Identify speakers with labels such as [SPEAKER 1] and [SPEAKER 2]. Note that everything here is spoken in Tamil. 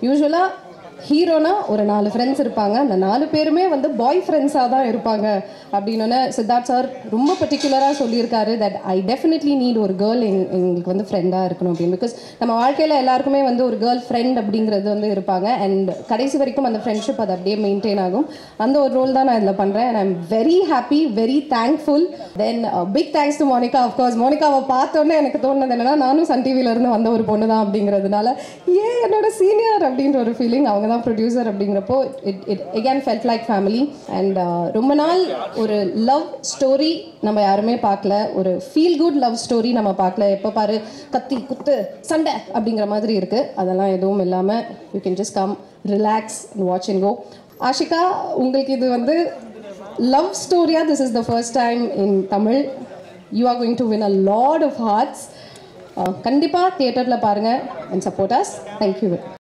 [SPEAKER 1] யூஸ்வலாக ஹீரோனா ஒரு 4 ஃப்ரெண்ட்ஸ் இருப்பாங்க, அந்த 4 பேருமே வந்து பாய் ஃப்ரெண்ட்ஸாக தான் இருப்பாங்க அப்படின்னு சித்தார்த் சார் ரொம்ப பர்டிகுலராக சொல்லியிருக்காரு தட் ஐ டெஃபினெட்லி நீட் ஒரு கேர்ள் எங்களுக்கு வந்து ஃப்ரெண்டாக இருக்கணும் அப்படின்னு. பிகாஸ் நம்ம வாழ்க்கையில் எல்லாருக்குமே வந்து ஒரு கேர்ள் ஃப்ரெண்ட் அப்படிங்கிறது வந்து இருப்பாங்க அண்ட் கடைசி வரைக்கும் அந்த ஃப்ரெண்ட்ஷிப் அது அப்படியே மெயின்டைன் ஆகும். அந்த ஒரு ரோல் தான் நான் இதில் பண்ணுறேன் and I am very happy, very thankful. Then big thanks to Monica. Of course மோனிகாவை பார்த்தோன்னே எனக்கு தோணுது என்னன்னா நானும் சன் டிவியிலேருந்து வந்த ஒரு பொண்ணு தான் அப்படிங்கிறதுனால என்னோட சீனியர் அப்படின்ற ஒரு ஃபீலிங். அவங்க தான் ப்ரொடியூசர் அப்படிங்கிறப்போ it again felt like family. And ரொம்ப நாள் ஒரு லவ் ஸ்டோரி நம்ம யாருமே பார்க்கல, ஒரு ஃபீல் குட் லவ் ஸ்டோரி நம்ம பார்க்கல. எப்போ பாரு கத்தி குத்து சண்டை அப்படிங்கிற மாதிரி இருக்குது. அதெல்லாம் எதுவும் இல்லாமல் you can just come relax and watch and go. Ashika, உங்களுக்கு இது வந்து லவ் ஸ்டோரியா? This is the first time in Tamil. You are going to win a lot of hearts. கண்டிப்பாக தியேட்டரில் பாருங்கள் அண்ட் சப்போர்ட் அஸ். தேங்க்யூ.